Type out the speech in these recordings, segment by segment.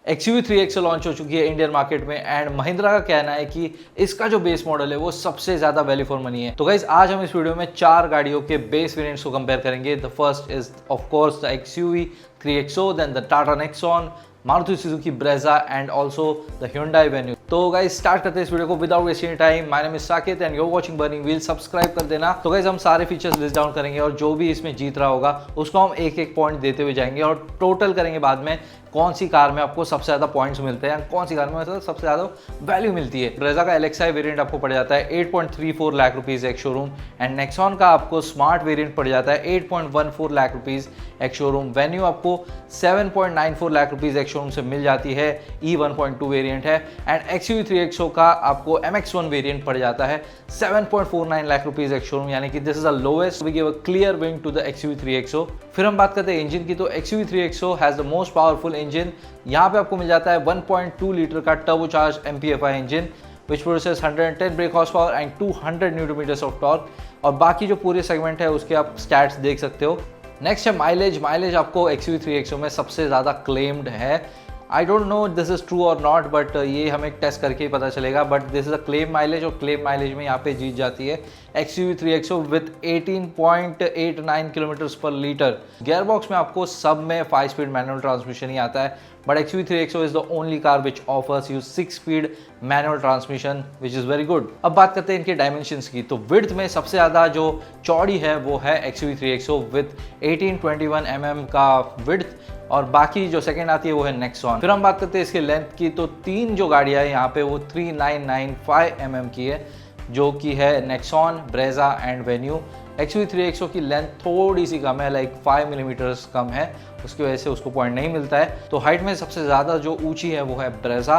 XUV 3XO launch हो चुकी है इंडियन मार्केट में एंड महिंद्रा का कहना है कि इसका जो बेस मॉडल है वो सबसे ज्यादा वैल्यू फॉर मनी है। तो गाइस आज हम इस वीडियो में 4 गाड़ियों के बेस वेरिएंट्स को कंपेयर करेंगे। The first is of course the XUV 3XO, then the Tata Nexon, Maruti Suzuki Brezza and also the Hyundai Venue। तो गाइस स्टार्ट करते हैं इस वीडियो को without wasting time. My name is Saket and you are watching burning wheel. Subscribe कर देना। तो guys हम सारे फीचर्स लिस्ट डाउन करेंगे और जो भी इसमें जीत रहा होगा उसको हम एक एक पॉइंट देते हुए जाएंगे और टोटल करेंगे बाद में कौन सी कार में आपको सबसे ज्यादा पॉइंट्स मिलते हैं, कौन सी कार में सबसे ज्यादा वैल्यू मिलती है। ब्रेजा का LXi वेरिएंट आपको पड़ जाता है 8.34 लाख रुपीज एक शोरूम एंड नेक्सॉन का आपको स्मार्ट वेरिएंट पड़ जाता है 8.14 लाख रुपीज एक शोरूम। वेन्यू आपको 7.94 लाख रुपीज एक शोरूम से मिल जाती है, E1.2 वेरिएंट है एंड XUV 3XO का आपको MX1 वेरिएंट पड़ जाता है 7.49 लाख रुपीज एक शोरूम, यानी कि this is the lowest. We give a clear win to the XUV 3XO। फिर हम बात करते हैं इंजन की, तो XUV 3XO has the most powerful engine. यहाँ पे आपको मिल जाता है 1.2 लीटर का turbocharge MPFI engine which produces 110 brake horse power and 200 newton metres of torque. और बाकी जो पूरे सेगमेंट है उसके आप स्टैट्स देख सकते हो। नेक्स्ट है माइलेज। माइलेज आपको XUV 3XO में सबसे ज़्यादा क्लेम्ड है। I don't know this is true और नॉट, बट ये हमें टेस्ट करके ही पता चलेगा। But this is a claim mileage और क्लेम माइलेज में यहाँ पे जीत जाती है XUV 3XO विथ 18.89 किलोमीटर्स पर लीटर। गियर बॉक्स में आपको सब में 5 स्पीड मैनुअल ट्रांसमिशन ही आता है, but XUV 3XO is the only car which offers you 6 speed manual transmission which is very good. अब बात करते हैं इनके डायमेंशंस की, तो विड्थ में सबसे ज़्यादा जो चौड़ी है वो है XUV 3XO विथ 1821 mm का विड्थ और बाकी जो सेकंड आती है वो है नेक्सॉन। फिर हम बात करते हैं इसके लेंथ की, तो तीन जो गाड़ियां है यहाँ पे वो 3995 mm की है, जो कि है Nexon, Brezza and venue. XUV 3XO की लेंथ थोड़ी सी कम है, लाइक 5 मिलीमीटर्स कम है, उसकी वजह से उसको पॉइंट नहीं मिलता है। तो हाइट में सबसे ज़्यादा जो ऊंची है वो है ब्रेजा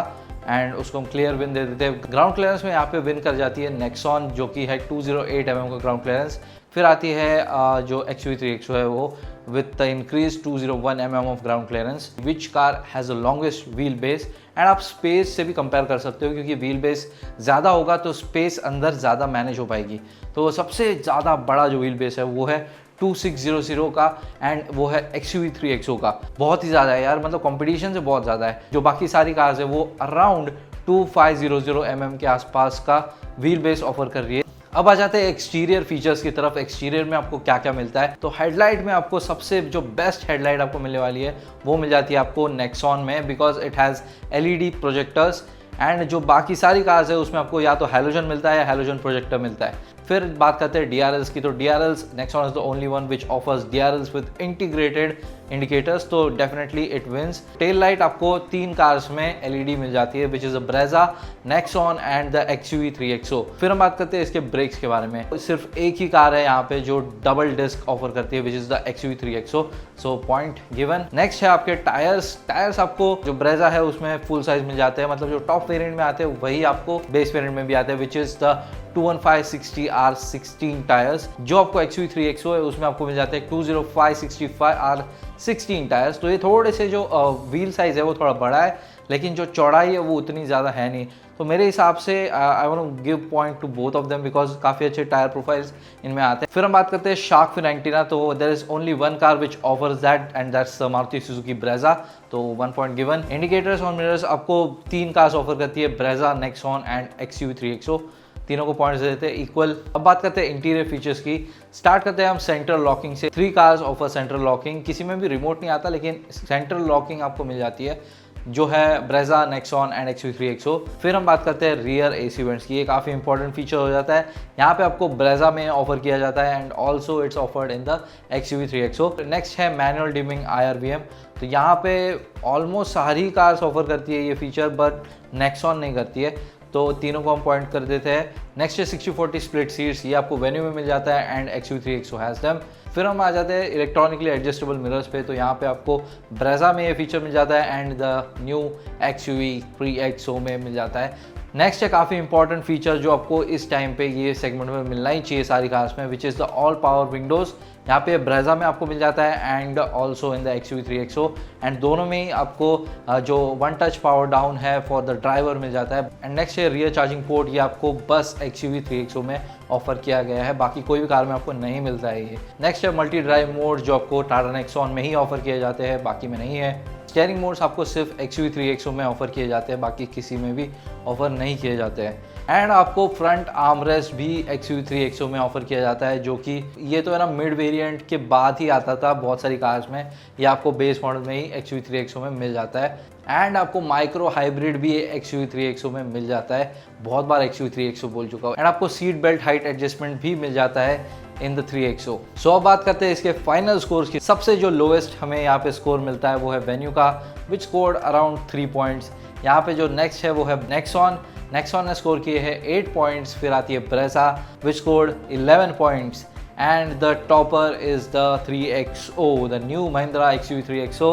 एंड उसको हम क्लियर विन दे देते हैं। ग्राउंड क्लियरेंस में यहाँ पे विन कर जाती है नेक्सॉन, जो कि है 208 mm का ग्राउंड क्लियरेंस। फिर आती है जो XUV 3XO है वो with the increased 201 mm of ground clearance, which car has the longest wheelbase। And आप स्पेस से भी कंपेयर कर सकते हो, क्योंकि व्हील बेस ज़्यादा होगा तो स्पेस अंदर ज़्यादा मैनेज हो पाएगी। तो सबसे ज़्यादा बड़ा जो व्हील बेस है वो है 2600 का एंड वो है XUV 3XO का। बहुत ही ज़्यादा है यार, मतलब कंपटीशन से बहुत ज़्यादा है। जो बाकी सारी कार्स है वो अराउंड 2500 mm के आसपास का व्हील बेस ऑफर कर रही है। अब आ जाते हैं एक्सटीरियर फीचर्स की तरफ। एक्सटीरियर में आपको क्या क्या मिलता है, तो हेडलाइट में आपको सबसे जो बेस्ट हेडलाइट आपको मिलने वाली है वो मिल जाती है आपको नेक्सॉन में, because it has LED projectors and जो बाकी सारी कार्स है उसमें आपको या तो हैलोजन मिलता है या हैलोजन प्रोजेक्टर मिलता है। फिर बात करते हैं DRLs की, तो DRLs Nexon is the only one which offers DRLs with integrated indicators, तो definitely it wins. Tail light आपको 3 कार्स में LED मिल जाती है which is a Brezza, Nexon and the XUV 3XO। फिर हम बात करते हैं इसके ब्रेक्स के बारे में। सिर्फ एक ही कार है यहाँ पे जो डबल डिस्क ऑफर करती है which is the XUV 3XO, so point given. Next है आपके टायर्स। टायर्स आपको जो ब्रेजा है उसमें फुल साइज मिल जाते हैं, मतलब जो टॉप वेरिएंट में आते हैं वही आपको बेस वेरिएंट में भी आते हैं which is the 215/60R16 tyres. जो आपको XUV 3XO है उसमें आपको मिल जाते हैं 205/65R16 टायर्स। तो ये थोड़े से जो व्हील साइज है वो थोड़ा बड़ा है, लेकिन जो चौड़ाई है वो उतनी ज़्यादा है नहीं। तो मेरे हिसाब से I want to give point to both of them because काफ़ी अच्छे टायर प्रोफाइल्स इनमें आते हैं। फिर हम बात करते हैं शार्क फिन एंटीना, तो there is only one car which offers that and that's Maruti Suzuki Brezza, तो 1 पॉइंट गिवन। इंडिकेटर्स और मिरर्स आपको 3 कार्स ऑफर करती है, Brezza, Nexon and XUV 3XO। तीनों को पॉइंट्स देते हैं इक्वल। अब बात करते हैं इंटीरियर फीचर्स की। स्टार्ट करते हैं हम सेंट्रल लॉकिंग से। 3 कार्स ऑफर सेंट्रल लॉकिंग, किसी में भी रिमोट नहीं आता लेकिन सेंट्रल लॉकिंग आपको मिल जाती है, जो है Brezza, Nexon and XUV 3XO। फिर हम बात करते हैं रियर AC वेंट्स की। ये काफ़ी इंपॉर्टेंट फीचर हो जाता है। यहाँ पे आपको ब्रेजा में ऑफर किया जाता है and also it's offered in the XUV 3XO। Next है मैनुअल डिमिंग IRVM, तो यहाँ पे ऑलमोस्ट सारी कार्स ऑफर करती है ये फीचर, बट नेक्सॉन नहीं करती है, तो तीनों को हम पॉइंट कर देते हैं। नेक्स्ट है 60/40 स्प्लिट सीट्स, ये आपको वेन्यू में मिल जाता है and XUV 3XO has them. फिर हम आ जाते हैं इलेक्ट्रॉनिकली एडजस्टेबल मिरर्स पे, तो यहाँ पे आपको ब्रेजा में ये फीचर मिल जाता है and the new XUV 3XO में मिल जाता है। नेक्स्ट है काफ़ी इंपॉर्टेंट फीचर जो आपको इस टाइम पे ये सेगमेंट में मिलना ही चाहिए सारी कार्स में, which is the all power Windows. यहाँ पे ब्रेजा में आपको मिल जाता है and also in the XUV 3XO and दोनों में ही आपको जो 1 टच पावर डाउन है फॉर द ड्राइवर मिल जाता है। एंड नेक्स्ट है रियर चार्जिंग पोर्ट, ये आपको बस XUV 3XO में ऑफर किया गया है, बाकी कोई भी कार में आपको नहीं मिलता है ये। नेक्स्ट है मल्टी ड्राइव मोड, जो आपको टाटा नेक्सॉन में ही ऑफर किए जाते हैं, बाकी में नहीं है। स्टीयरिंग मोड्स आपको सिर्फ XUV3XO में ऑफर किए जाते हैं, बाकी किसी में भी ऑफर नहीं किए जाते हैं। एंड आपको फ्रंट आर्मरेस्ट भी XUV3XO में ऑफर किया जाता है, जो कि ये तो है ना मिड वेरिएंट के बाद ही आता था बहुत सारी कार्स में, ये आपको बेस मॉडल में ही XUV3XO में मिल जाता है। एंड आपको माइक्रो हाइब्रिड भी XUV3XO में मिल जाता है, बहुत बार XUV3XO बोल चुका हूँ। एंड आपको सीट बेल्ट हाइट एडजस्टमेंट भी मिल जाता है इन द 3XO। सो अब बात करते हैं इसके फाइनल स्कोर्स की। सबसे जो लोएस्ट हमें यहाँ पे स्कोर मिलता है वो है वेन्यू का, विच स्कोर्ड अराउंड 3 पॉइंट्स। यहाँ पे जो नेक्स्ट है वो है नेक्सॉन ने स्कोर किए हैं 8 पॉइंट्स। फिर आती है Brezza which scored 11 points. And the topper is the 3XO, the new Mahindra XUV3XO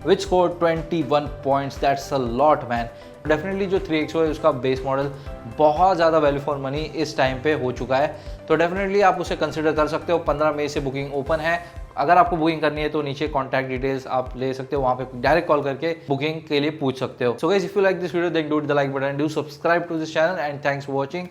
which scored 21 points. That's a lot man. Definitely जो 3XO है उसका बेस मॉडल बहुत ज़्यादा वैल्यू फॉर मनी इस टाइम पे हो चुका है, तो डेफिनेटली आप उसे कंसिडर कर सकते हो। 15 मई से बुकिंग ओपन है। अगर आपको बुकिंग करनी है तो नीचे कॉन्टैक्ट डिटेल्स आप ले सकते हो, वहाँ पे डायरेक्ट कॉल करके बुकिंग के लिए पूछ सकते हो। So guys, if you like this video then do the like button, do subscribe to this channel and thanks for watching.